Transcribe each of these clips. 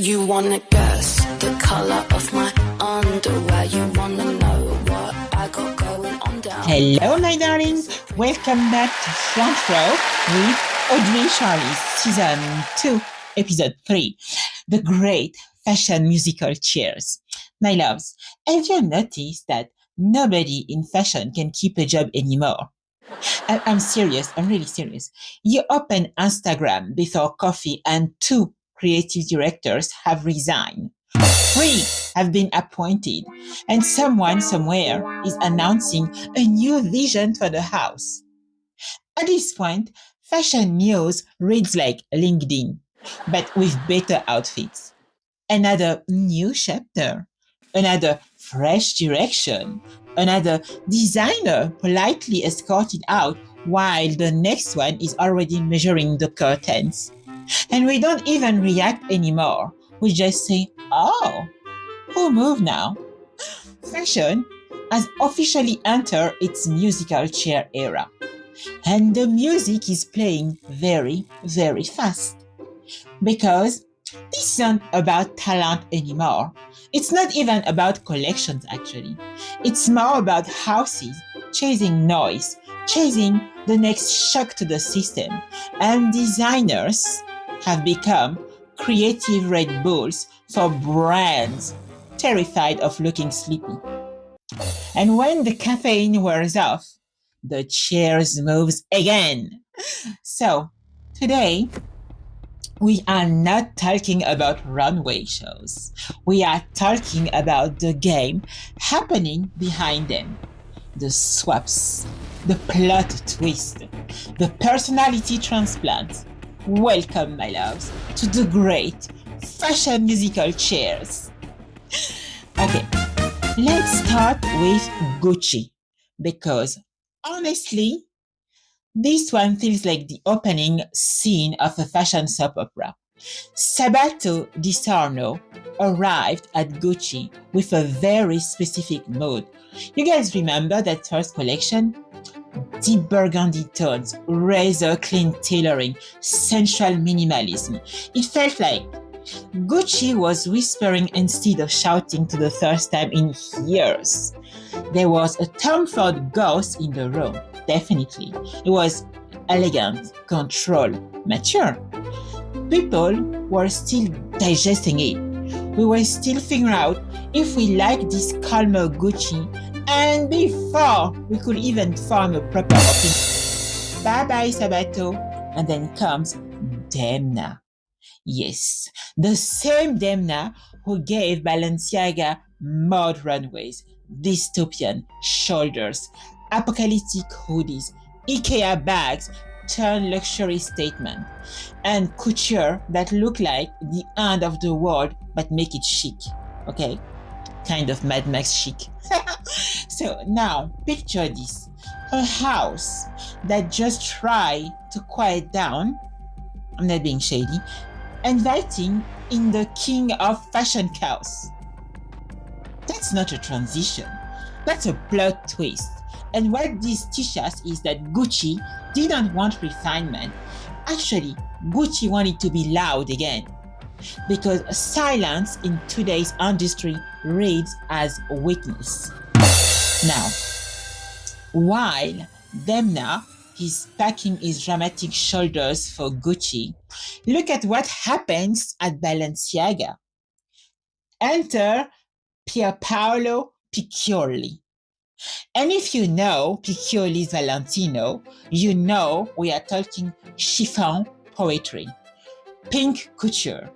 You wanna guess the color of my underwear? You wanna know what I got going on down? Hello, my darlings. Welcome back to Front Row with Audrey Charlyes, Season 2, Episode 3, The Great Fashion Musical Chairs. My loves, have you noticed that nobody in fashion can keep a job anymore? I'm serious. I'm really serious. You open Instagram before coffee and 2 creative directors have resigned. 3 have been appointed, and someone somewhere is announcing a new vision for the house. At this point, fashion news reads like LinkedIn, but with better outfits. Another new chapter, another fresh direction, another designer politely escorted out while the next one is already measuring the curtains. And we don't even react anymore. We just say, oh, who moved now? Fashion has officially entered its musical chair era. And the music is playing very, very fast. Because this isn't about talent anymore. It's not even about collections, actually. It's more about houses chasing noise, chasing the next shock to the system. And designers have become creative Red Bulls for brands terrified of looking sleepy. And when the caffeine wears off, the chairs moves again. So today, we are not talking about runway shows. We are talking about the game happening behind them. The swaps, the plot twist, the personality transplant. Welcome, my loves, to the great fashion musical chairs. Okay, let's start with Gucci, because honestly, this one feels like the opening scene of a fashion soap opera. Sabato Di Sarno arrived at Gucci with a very specific mood. You guys remember that first collection? Deep burgundy tones, razor clean tailoring, sensual minimalism. It felt like Gucci was whispering instead of shouting to the first time in years. There was a Tom Ford ghost in the room, definitely. It was elegant, controlled, mature. People were still digesting it. We were still figuring out if we like this calmer Gucci, and before we could even form a proper opinion. Bye-bye, Sabato. And then comes Demna. Yes, the same Demna who gave Balenciaga mod runways, dystopian shoulders, apocalyptic hoodies, IKEA bags turn luxury statement, and couture that look like the end of the world but make it chic, okay? Kind of Mad Max chic. So now, picture this. A house that just tried to quiet down, I'm not being shady, inviting in the king of fashion chaos. That's not a transition. That's a plot twist. And what this teaches us is that Gucci didn't want refinement. Actually, Gucci wanted to be loud again. Because silence in today's industry reads as weakness. Now, while Demna is packing his dramatic shoulders for Gucci, look at what happens at Balenciaga. Enter Pierpaolo Piccioli. And if you know Piccioli's Valentino, you know we are talking chiffon poetry, pink couture,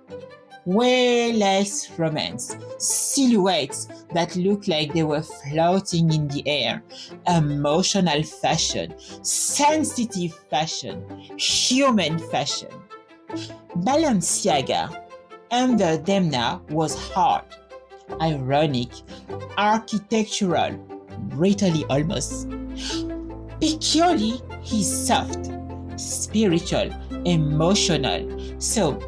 way less romance, silhouettes that look like they were floating in the air, emotional fashion, sensitive fashion, human fashion. Balenciaga under Demna was hard, ironic, architectural, brutally almost. Piccioli is soft, spiritual, emotional. So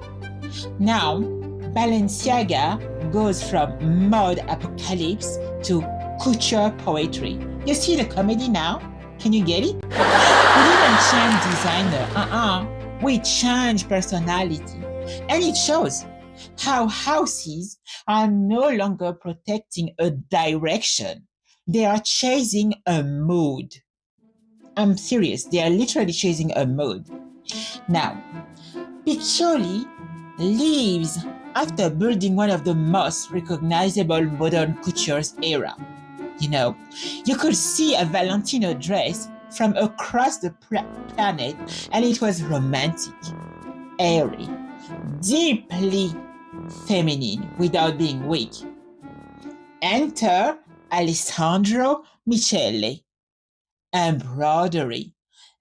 now Balenciaga goes from mod apocalypse to couture poetry. You see the comedy now? Can you get it? We didn't change designer. We change personality. And it shows. how houses are no longer protecting a direction. They are chasing a mood. I'm serious. They are literally chasing a mood. Now, Piccioli lives after building one of the most recognizable modern couture's era. You know, you could see a Valentino dress from across the planet, and it was romantic, airy, deeply feminine without being weak. Enter Alessandro Michele. Embroidery,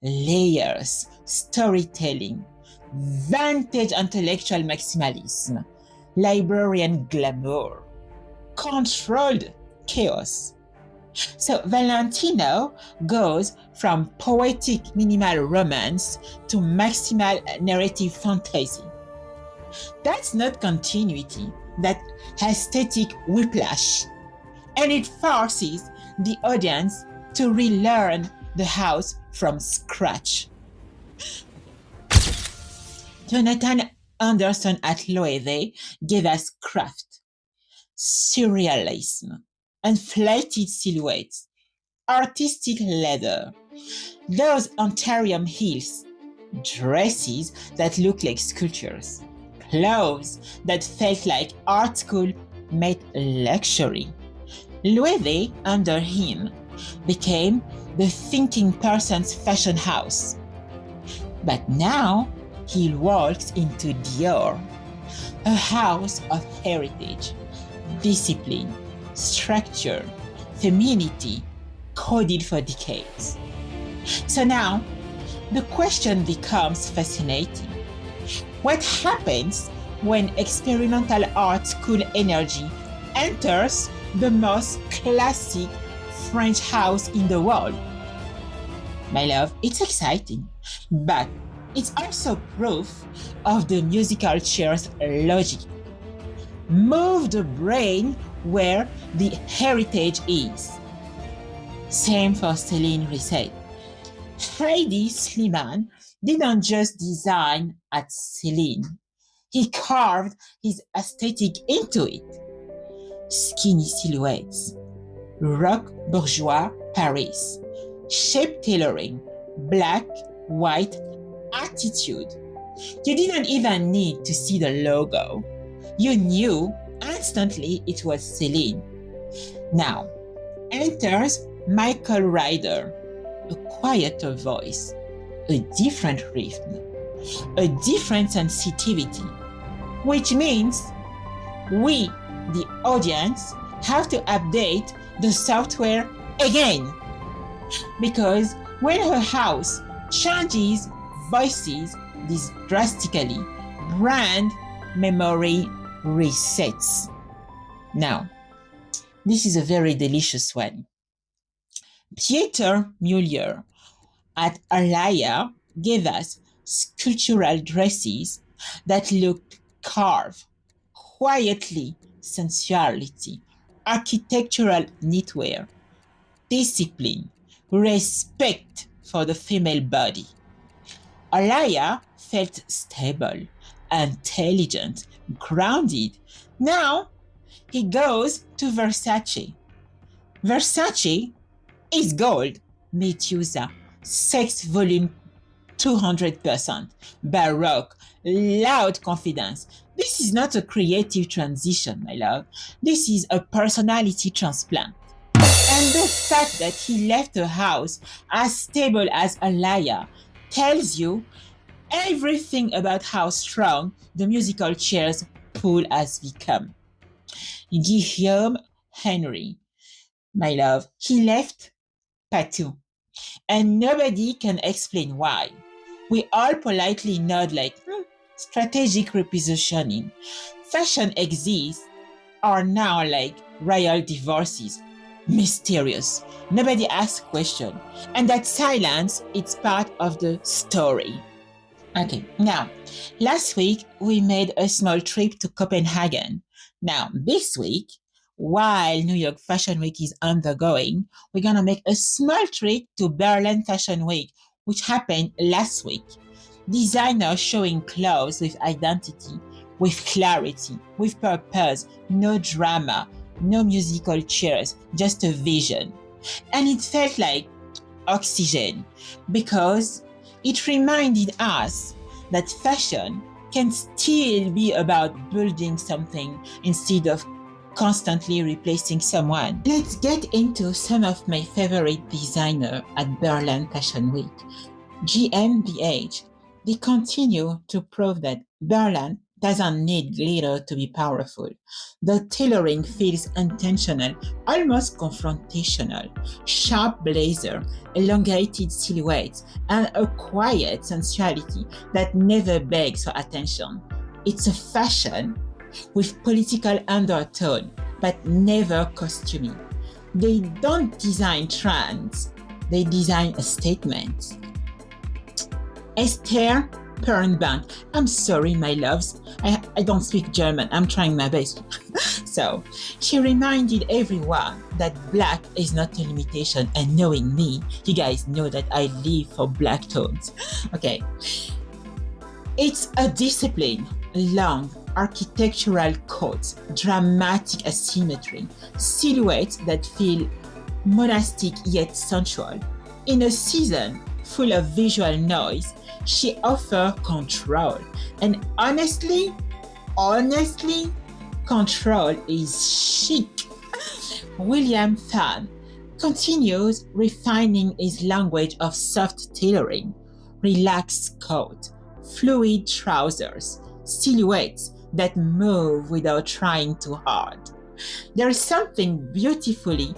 layers, storytelling, vintage intellectual maximalism, librarian glamour, controlled chaos. So Valentino goes from poetic minimal romance to maximal narrative fantasy. That's not continuity, that's aesthetic whiplash. And it forces the audience to relearn the house from scratch. Jonathan Anderson at Loewe gave us craft, surrealism, inflated silhouettes, artistic leather, those Ontarium heels, dresses that look like sculptures, clothes that felt like art school made luxury. Loewe, under him, became the thinking person's fashion house. But now he walks into Dior, a house of heritage, discipline, structure, femininity, coded for decades. So now the question becomes fascinating. What happens when experimental art school energy enters the most classic French house in the world? My love, it's exciting, but it's also proof of the musical chair's logic. Move the brain where the heritage is. Same for Celine reset. Heidi Slimane didn't just design at Celine. He carved his aesthetic into it. Skinny silhouettes, rock bourgeois Paris, shape tailoring, black, white attitude. You didn't even need to see the logo. You knew instantly it was Celine. Now enters Michael Ryder, a quieter voice, a different rhythm, a different sensitivity, which means we, the audience, have to update the software again. Because when her house changes voices this drastically, brand memory resets. Now, this is a very delicious one. Pieter Mulier at Alaya gave us sculptural dresses that looked carved, quietly sensuality, architectural knitwear, discipline, respect for the female body. Alaya felt stable, intelligent, grounded. Now he goes to Versace. Versace is gold, Medusa, sex volume 200%, baroque, loud confidence. This is not a creative transition, my love. This is a personality transplant. And the fact that he left the house as stable as Alaya tells you everything about how strong the musical chair's pull has become. Guillaume Henry, my love, he left Patou, and nobody can explain why. We all politely nod like, strategic repositioning. Fashion exists are now like royal divorces. Mysterious. Nobody asks question. And that silence, it's part of the story. Okay, now, last week we made a small trip to Copenhagen. Now, this week, while New York Fashion Week is undergoing, we're going to make a small trip to Berlin Fashion Week, which happened last week. Designers showing clothes with identity, with clarity, with purpose, no drama, no musical chairs, just a vision. And it felt like oxygen because it reminded us that fashion can still be about building something instead of constantly replacing someone. Let's get into some of my favorite designers at Berlin Fashion Week. GmbH. They continue to prove that Berlin doesn't need glitter to be powerful. The tailoring feels intentional, almost confrontational. Sharp blazer, elongated silhouettes, and a quiet sensuality that never begs for attention. It's a fashion with political undertone, but never costuming. They don't design trends, they design a statement. Esther Perrenbank. I'm sorry, my loves. I don't speak German. I'm trying my best. So, she reminded everyone that black is not a limitation. And knowing me, you guys know that I live for black tones. Okay. It's a discipline. Long, architectural coats, dramatic asymmetry, silhouettes that feel monastic yet sensual. In a season full of visual noise, she offers control. And honestly, control is chic. William Fan continues refining his language of soft tailoring, relaxed coat, fluid trousers, silhouettes that move without trying too hard. There is something beautifully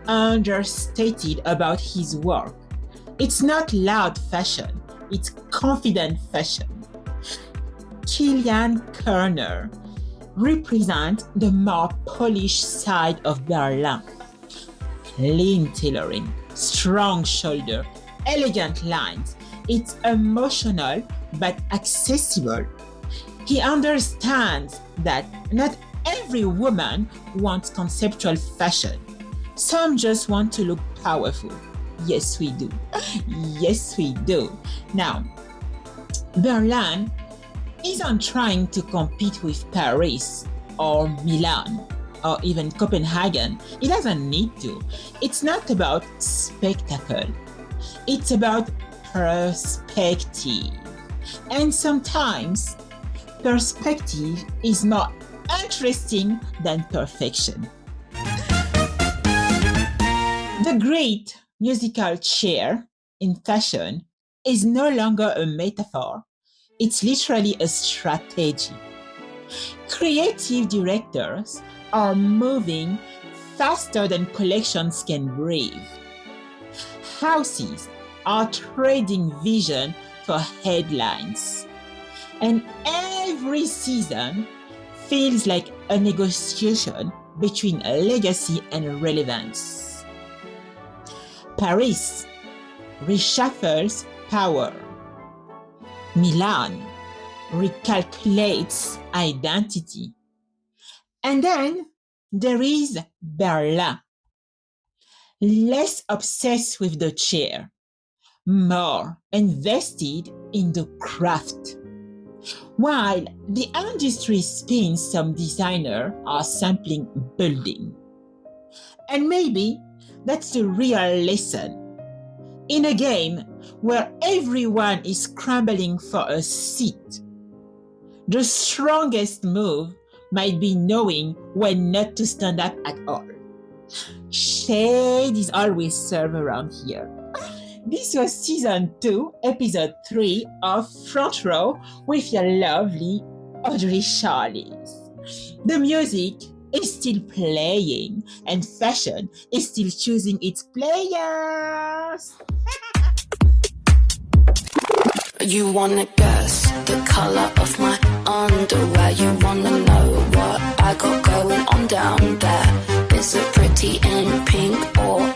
understated about his work. It's not loud fashion, it's confident fashion. Kilian Kerner represents the more polished side of Berlin. Clean tailoring, strong shoulder, elegant lines. It's emotional but accessible. He understands that not every woman wants conceptual fashion. Some just want to look powerful. Yes, we do. Yes, we do. Now, Berlin isn't trying to compete with Paris or Milan or even Copenhagen. It doesn't need to. It's not about spectacle. It's about perspective. And sometimes perspective is more interesting than perfection. The great musical chair in fashion is no longer a metaphor. It's literally a strategy. Creative directors are moving faster than collections can breathe. Houses are trading vision for headlines. And every season feels like a negotiation between legacy and relevance. Paris reshuffles power. Milan recalculates identity. And then there is Berlin, less obsessed with the chair, more invested in the craft. While the industry spins, some designers are sampling building. And maybe that's the real lesson. In a game where everyone is scrambling for a seat, the strongest move might be knowing when not to stand up at all. Shade is always served around here. This was season 2, episode 3 of Front Row with your lovely Audrey Charlyes. The music is still playing and fashion is still choosing its players. You wanna guess the color of my underwear? You wanna know what I got going on down there? Is it pretty in pink or